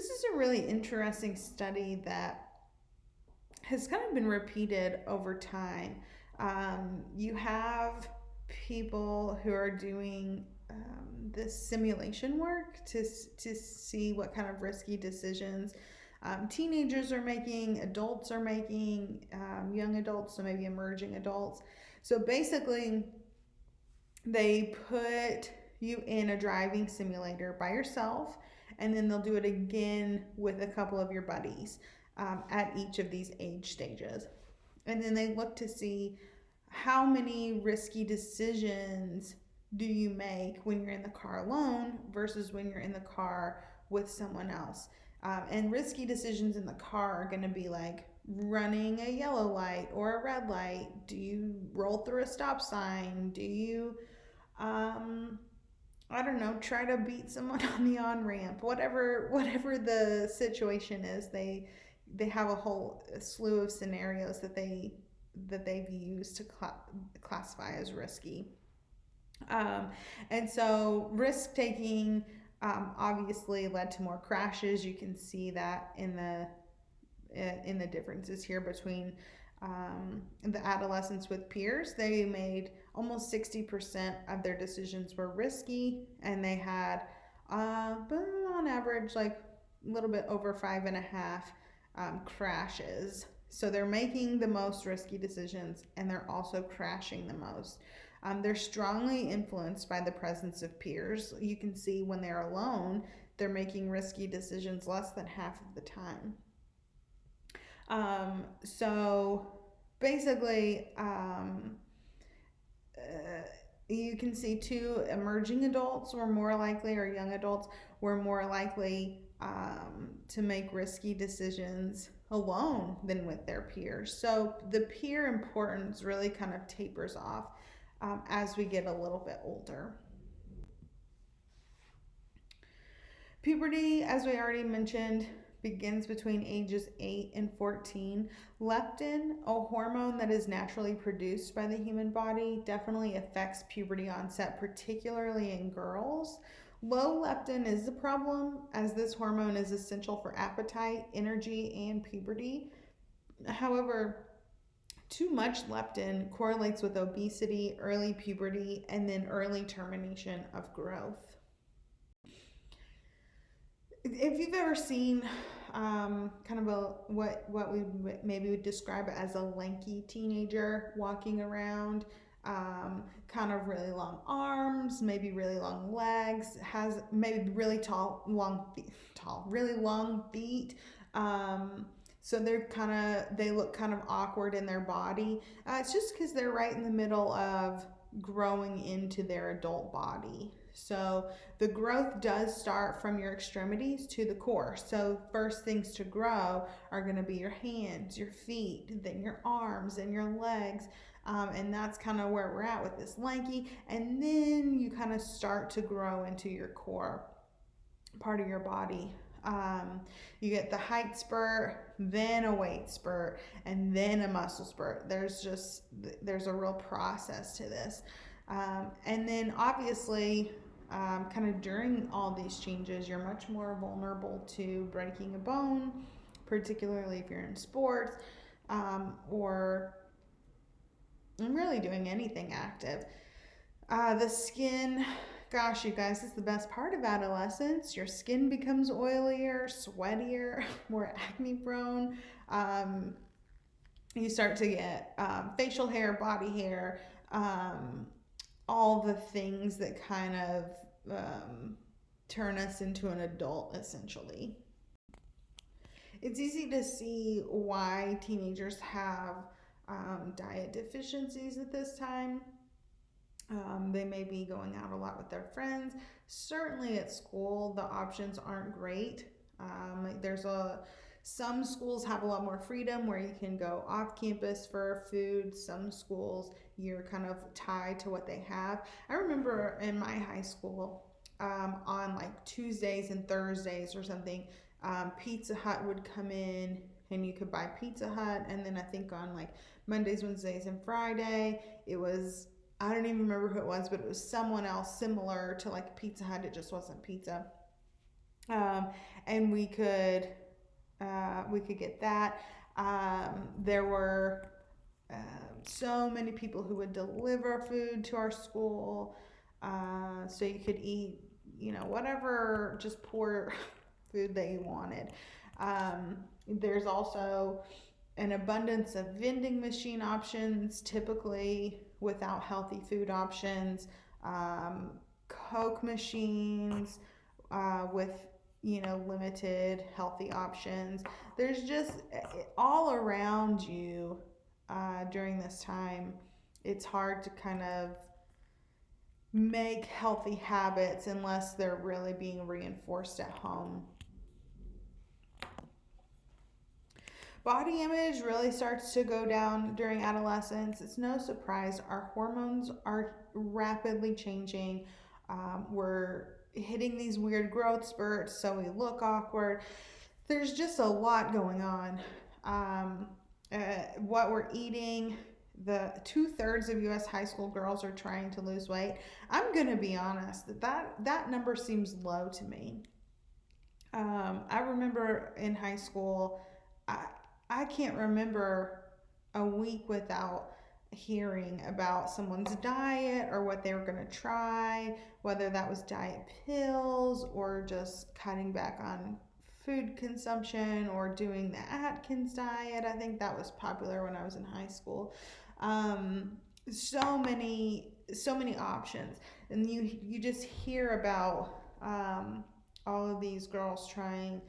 This is a really interesting study that has kind of been repeated over time. You have people who are doing this simulation work to see what kind of risky decisions teenagers are making, adults are making, young adults, so maybe emerging adults. So basically, they put you in a driving simulator by yourself, and then they'll do it again with a couple of your buddies at each of these age stages. And then they look to see how many risky decisions do you make when you're in the car alone versus when you're in the car with someone else. And risky decisions in the car are going to be like running a yellow light or a red light. Do you roll through a stop sign? Do you I don't know, try to beat someone on the on ramp? Whatever the situation is, they have a whole slew of scenarios that they've used to classify as risky. Um, and so risk taking obviously led to more crashes. You can see that in the differences here between the adolescents with peers. They made almost 60% of their decisions were risky, and they had, on average, like a little bit over 5.5 crashes. So they're making the most risky decisions, and they're also crashing the most. They're strongly influenced by the presence of peers. You can see when they're alone, they're making risky decisions less than half of the time. So basically, you can see too, emerging adults were more likely, or young adults were more likely to make risky decisions alone than with their peers. So the peer importance really kind of tapers off as we get a little bit older. Puberty, as we already mentioned, begins between ages 8 and 14. Leptin, a hormone that is naturally produced by the human body, definitely affects puberty onset, particularly in girls. Low leptin is a problem, as this hormone is essential for appetite, energy, and puberty. However, too much leptin correlates with obesity, early puberty, and then early termination of growth. If you've ever seen kind of what we maybe would describe as a lanky teenager walking around, kind of really long arms, maybe really long legs, has maybe really really long feet. So they look kind of awkward in their body. It's just because they're right in the middle of growing into their adult body. So the growth does start from your extremities to the core. So first things to grow are going to be your hands, your feet, then your arms and your legs. And that's kind of where we're at with this lanky. And then you kind of start to grow into your core part of your body. You get the height spurt, then a weight spurt, and then a muscle spurt. There's a real process to this. And then obviously, kind of during all these changes, you're much more vulnerable to breaking a bone, particularly if you're in sports, or really doing anything active. The skin, gosh, you guys, this is the best part of adolescence. Your skin becomes oilier, sweatier, more acne prone. You start to get facial hair, body hair, all the things that kind of turn us into an adult, essentially. It's easy to see why teenagers have diet deficiencies at this time. They may be going out a lot with their friends. Certainly at school, the options aren't great. Some schools have a lot more freedom where you can go off campus for food. Some schools, you're kind of tied to what they have. I remember in my high school, on like Tuesdays and Thursdays or something, Pizza Hut would come in and you could buy Pizza Hut. And then I think on like Mondays, Wednesdays, and Friday, it was, I don't even remember who it was, but it was someone else similar to like Pizza Hut. It just wasn't pizza. um, and we could get that. There were so many people who would deliver food to our school, so you could eat, whatever just poor food that you wanted. There's also an abundance of vending machine options, typically without healthy food options. Um, Coke machines with limited healthy options. There's just all around you during this time. It's hard to kind of make healthy habits unless they're really being reinforced at home. Body image really starts to go down during adolescence. It's no surprise. Our hormones are rapidly changing. We're hitting these weird growth spurts, so we look awkward. There's just a lot going on. Um, what we're eating, the 2/3 of U.S. high school girls are trying to lose weight. I'm gonna be honest, that number seems low to me. I remember in high school, I, I can't remember a week without hearing about someone's diet or what they were going to try, whether that was diet pills or just cutting back on food consumption or doing the Atkins diet. I think that was popular when I was in high school. Um, so many options, and you just hear about all of these girls trying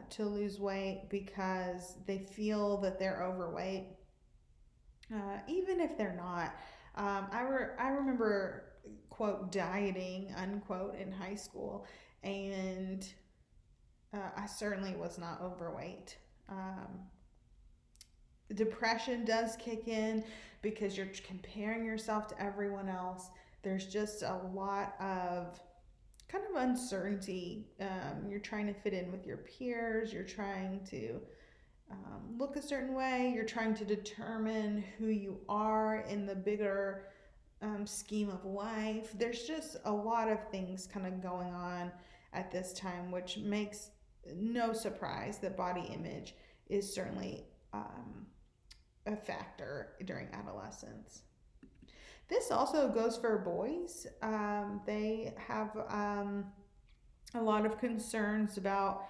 to lose weight because they feel that they're overweight, even if they're not. I remember, quote, dieting, unquote, in high school, and I certainly was not overweight. Depression does kick in because you're comparing yourself to everyone else. There's just a lot of kind of uncertainty. You're trying to fit in with your peers. You're trying to look a certain way. You're trying to determine who you are in the bigger scheme of life. There's just a lot of things kind of going on at this time, which makes no surprise that body image is certainly a factor during adolescence. This also goes for boys. They have a lot of concerns about,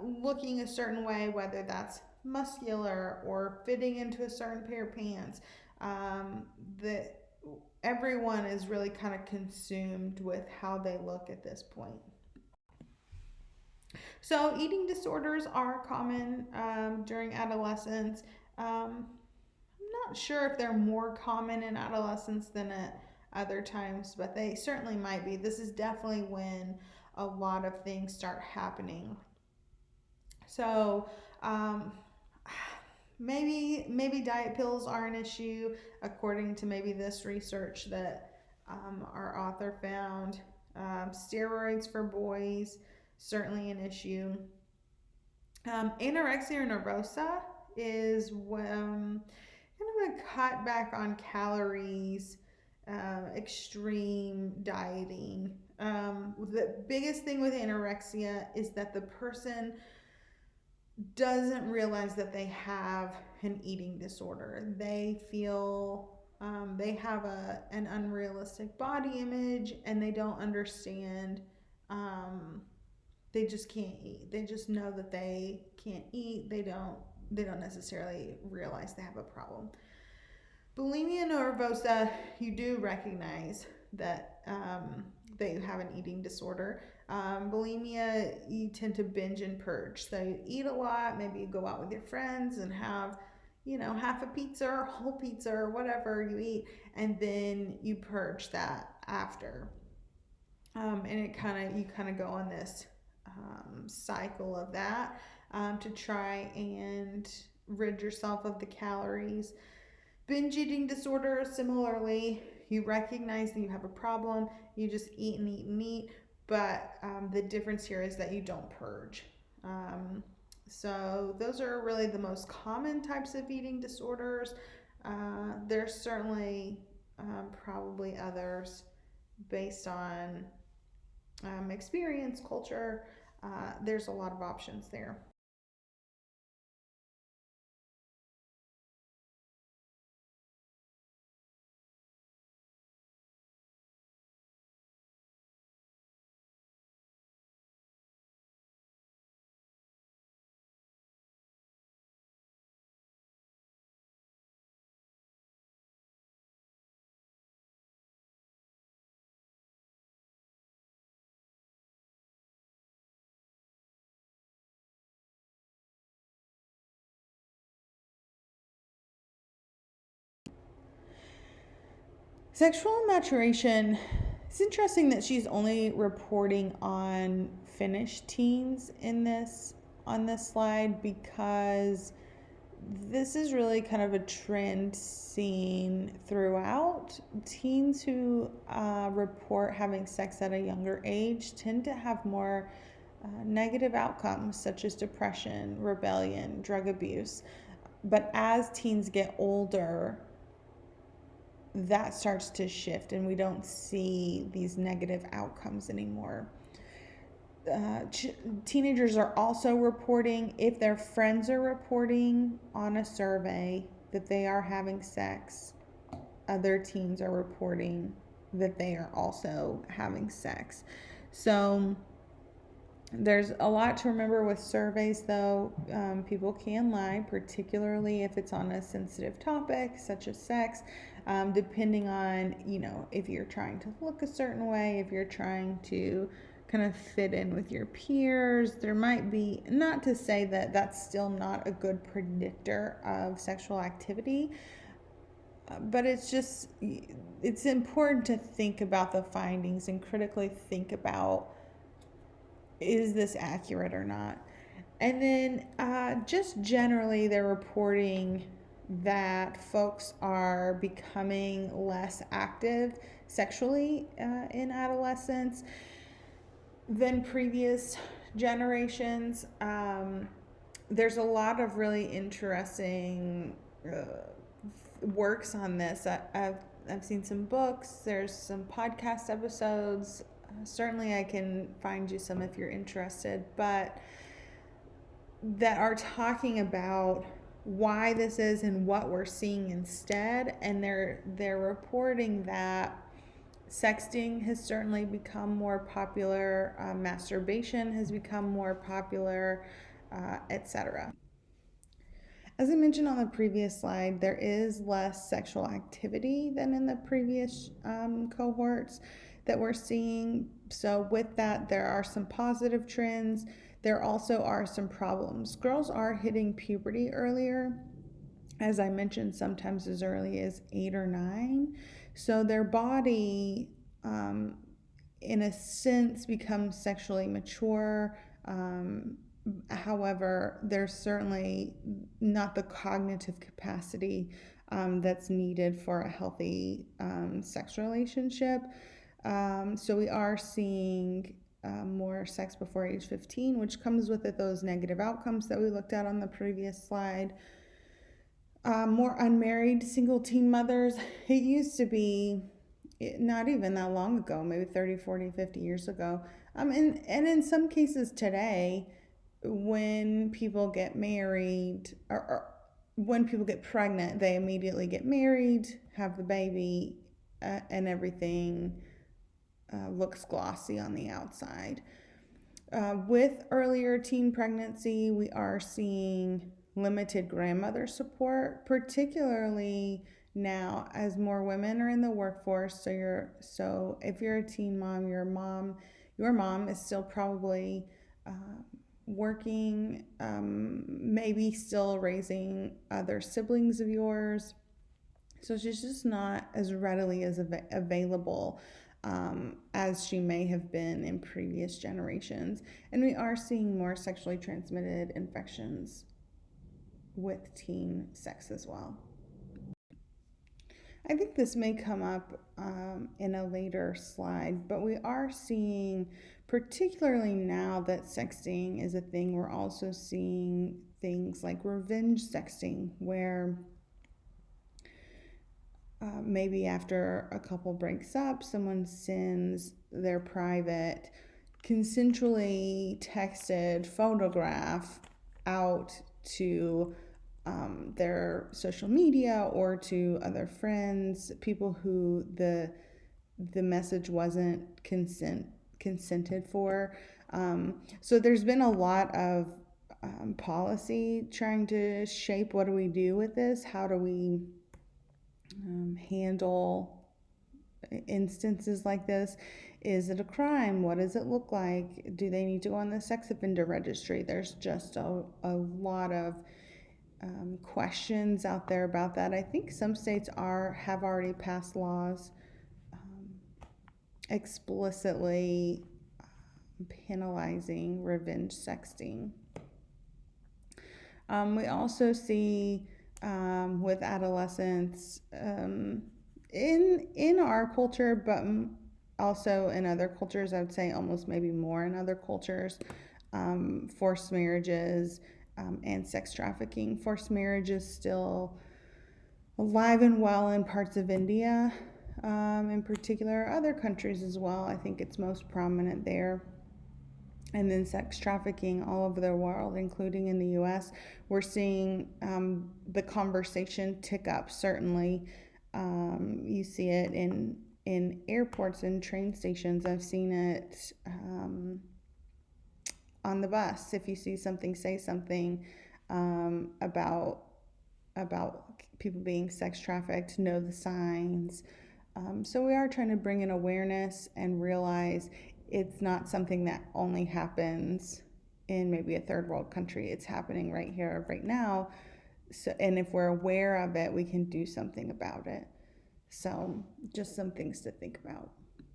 looking a certain way, whether that's muscular or fitting into a certain pair of pants. That everyone is really kind of consumed with how they look at this point. So, eating disorders are common during adolescence. I'm not sure if they're more common in adolescence than at other times, but they certainly might be. This is definitely when a lot of things start happening. So, um, maybe diet pills are an issue, according to maybe this research that our author found. Steroids for boys, certainly an issue. Anorexia nervosa is kind of a cut back on calories, extreme dieting. The biggest thing with anorexia is that the person doesn't realize that they have an eating disorder. They feel they have an unrealistic body image, and they don't understand. Um, they just can't eat. They just know that they can't eat. They don't necessarily realize they have a problem. Bulimia nervosa, you do recognize that they have an eating disorder. Bulimia, you tend to binge and purge. So you eat a lot, maybe you go out with your friends and have, half a pizza or whole pizza or whatever you eat, and then you purge that after. And you kind of go on this cycle of that to try and rid yourself of the calories. Binge eating disorder, similarly, you recognize that you have a problem, you just eat and eat and eat, but the difference here is that you don't purge. So, those are really the most common types of eating disorders. There's certainly probably others based on experience, culture. There's a lot of options there. Sexual maturation. It's interesting that she's only reporting on Finnish teens in this on this slide, because this is really kind of a trend seen throughout. Teens who report having sex at a younger age tend to have more negative outcomes, such as depression, rebellion, drug abuse. But as teens get older, that starts to shift and we don't see these negative outcomes anymore. Teenagers are also reporting, if their friends are reporting on a survey that they are having sex, other teens are reporting that they are also having sex. So there's a lot to remember with surveys, though. People can lie, particularly if it's on a sensitive topic such as sex, depending on, if you're trying to look a certain way, if you're trying to kind of fit in with your peers. There might be, not to say that that's still not a good predictor of sexual activity, but it's important to think about the findings and critically think about, is this accurate or not? And then just generally, they're reporting that folks are becoming less active sexually in adolescence than previous generations. There's a lot of really interesting works on this. I've seen some books, there's some podcast episodes. Certainly, I can find you some if you're interested, but that are talking about why this is and what we're seeing instead. And they're reporting that sexting has certainly become more popular, masturbation has become more popular, etc. As I mentioned on the previous slide, there is less sexual activity than in the previous cohorts that we're seeing. So, with that, there are some positive trends. There also are some problems. Girls are hitting puberty earlier, as I mentioned, sometimes as early as 8 or 9. So, their body, in a sense, becomes sexually mature. However, there's certainly not the cognitive capacity that's needed for a healthy sex relationship. So we are seeing more sex before age 15, which comes with it those negative outcomes that we looked at on the previous slide. More unmarried single teen mothers. It used to be not even that long ago, maybe 30, 40, 50 years ago. And in some cases today, when people get married or when people get pregnant, they immediately get married, have the baby, and everything looks glossy on the outside. With earlier teen pregnancy, we are seeing limited grandmother support, particularly now as more women are in the workforce. So if you're a teen mom, your mom is still probably working, maybe still raising other siblings of yours. So she's just not as readily as available as she may have been in previous generations. And we are seeing more sexually transmitted infections with teen sex as well. I think this may come up in a later slide, but we are seeing, particularly now that sexting is a thing, we're also seeing things like revenge sexting, where maybe after a couple breaks up, someone sends their private consensually texted photograph out to their social media or to other friends, people who the message wasn't consented for. So there's been a lot of policy trying to shape what do we do with this? How do we handle instances like this? Is it a crime? What does it look like? Do they need to go on the sex offender registry? There's just a lot of questions out there about that. I think some states have already passed laws explicitly penalizing revenge sexting. We also see with adolescents in our culture, but also in other cultures, I would say almost maybe more in other cultures, forced marriages and sex trafficking. Forced marriage is still alive and well in parts of India, in particular, other countries as well. I think it's most prominent there. And then sex trafficking all over the world, including in the US. We're seeing the conversation tick up, certainly. You see it in airports and train stations. I've seen it on the bus. If you see something, say something about people being sex trafficked, know the signs. So we are trying to bring in awareness and realize it's not something that only happens in maybe a third world country. It's happening right here, right now. So, and if we're aware of it, we can do something about it. So just some things to think about.